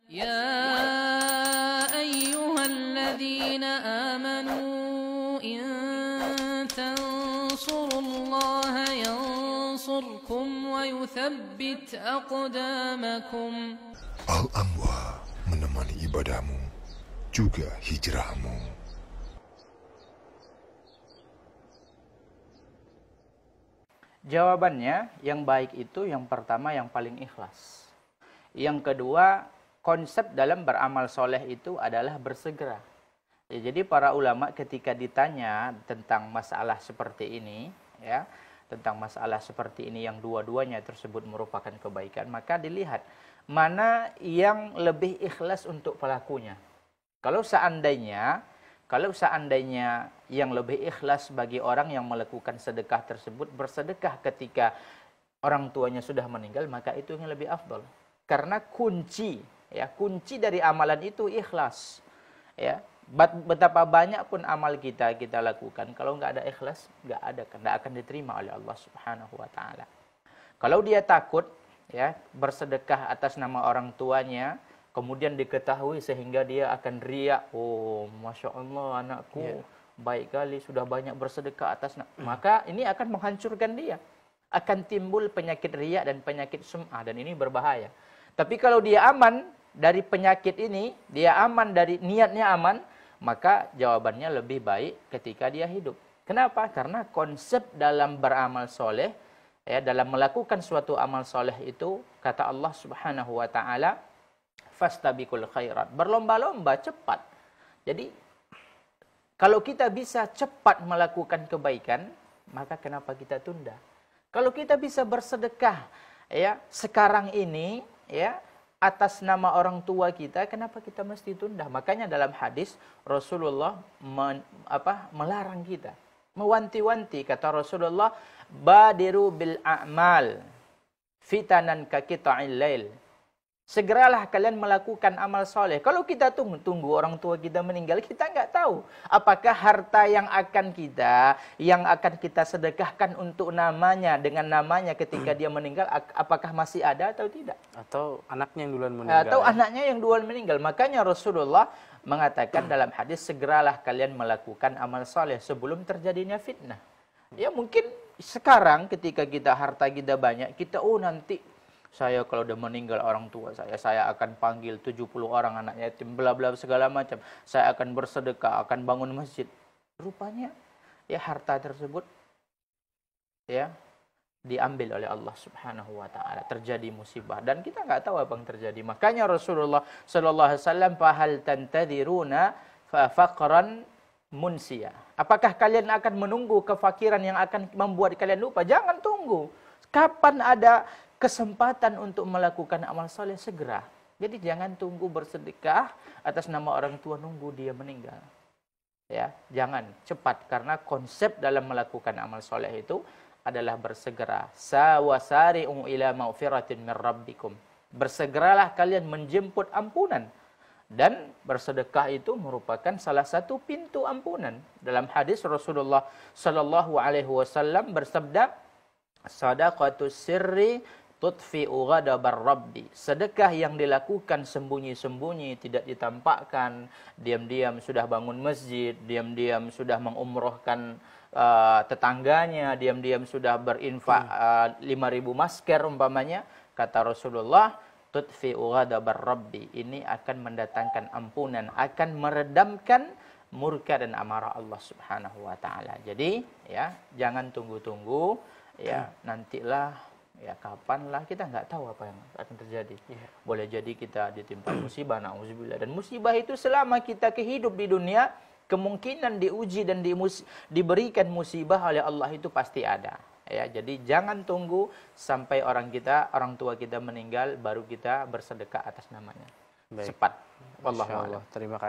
يا أيها الذين آمنوا إن تنصروا الله ينصركم ويثبت أقدامكم. Al-Anwar menemani ibadahmu juga hijrahmu. Jawabannya yang baik itu yang pertama yang paling ikhlas. Yang kedua, konsep dalam beramal soleh itu adalah bersegera. Ya, jadi para ulama ketika ditanya tentang masalah seperti ini, ya, tentang masalah seperti ini yang dua-duanya tersebut merupakan kebaikan, maka dilihat mana yang lebih ikhlas untuk pelakunya. Kalau seandainya yang lebih ikhlas bagi orang yang melakukan sedekah tersebut bersedekah ketika orang tuanya sudah meninggal, maka itu yang lebih afdal. Karena kunci dari amalan itu ikhlas. Ya, betapa banyak pun amal kita lakukan, kalau nggak ada ikhlas, nggak akan diterima oleh Allah Subhanahu Wa Taala. Kalau dia takut, ya, bersedekah atas nama orang tuanya, kemudian diketahui sehingga dia akan riak, oh, masya Allah anakku baik kali sudah banyak bersedekah atas, maka ini akan menghancurkan dia, akan timbul penyakit riak dan penyakit sum'ah, dan ini berbahaya. Tapi kalau dia aman dari penyakit ini, dia aman dari niatnya aman, maka jawabannya lebih baik ketika dia hidup. Kenapa? Karena konsep dalam beramal soleh, ya, dalam melakukan suatu amal soleh itu, kata Allah Subhanahu Wa Taala, fastabiqul khairat, berlomba-lomba cepat. Jadi kalau kita bisa cepat melakukan kebaikan, maka kenapa kita tunda? Kalau kita bisa bersedekah, ya, sekarang ini, ya, atas nama orang tua kita, kenapa kita mesti tunda? Makanya dalam hadis Rasulullah melarang kita, mewanti-wanti, kata Rasulullah, badiru bil a'mal fitanan ka qita'il lail. Segeralah kalian melakukan amal soleh. Kalau kita tunggu orang tua kita meninggal, kita nggak tahu apakah harta yang akan kita sedekahkan untuk namanya, dengan namanya ketika dia meninggal, apakah masih ada atau tidak? Atau anaknya yang duluan meninggal. Atau anaknya yang duluan meninggal. Makanya Rasulullah mengatakan dalam hadis, segeralah kalian melakukan amal soleh sebelum terjadinya fitnah. Ya, mungkin sekarang ketika harta kita banyak, kita nanti saya kalau udah meninggal orang tua saya akan panggil 70 orang anak yatim, bla bla segala macam. Saya akan bersedekah, akan bangun masjid. Rupanya ya harta tersebut ya diambil oleh Allah Subhanahu Wa Taala, terjadi musibah dan kita nggak tahu apa yang terjadi. Makanya Rasulullah sallallahu alaihi wasallam, fahal tantadiruna faqran munsia. Apakah kalian akan menunggu kefakiran yang akan membuat kalian lupa? Jangan tunggu. Kapan ada kesempatan untuk melakukan amal soleh, segera. Jadi jangan tunggu bersedekah atas nama orang tua nunggu dia meninggal. Ya, jangan, cepat, karena konsep dalam melakukan amal soleh itu adalah bersegera. Sawasari'u ila maghfiratin min rabbikum. Bersegeralah kalian menjemput ampunan. Dan bersedekah itu merupakan salah satu pintu ampunan. Dalam hadis Rasulullah sallallahu alaihi wasallam bersabda, sadaqatus sirri tutfi'u ghadabar rabbi. Sedekah yang dilakukan sembunyi-sembunyi, tidak ditampakkan, diam-diam sudah bangun masjid, diam-diam sudah mengumrohkan tetangganya, diam-diam sudah berinfak 5.000 masker umpamanya, kata Rasulullah, tutfi'u ghadabar rabbi. Ini akan mendatangkan ampunan, akan meredamkan murka dan amarah Allah Subhanahu Wa Taala. Jadi ya, jangan tunggu-tunggu, ya, nantilah, ya, kapanlah, kita nggak tahu apa yang akan terjadi. Boleh jadi kita ditimpa musibah, na'udzubillah. Dan musibah itu selama kita hidup di dunia, kemungkinan diuji dan diberikan musibah oleh Allah itu pasti ada. Ya, jadi jangan tunggu sampai orang tua kita meninggal baru kita bersedekah atas namanya. Baik. Cepat. Wallahu a'lam. Terima kasih.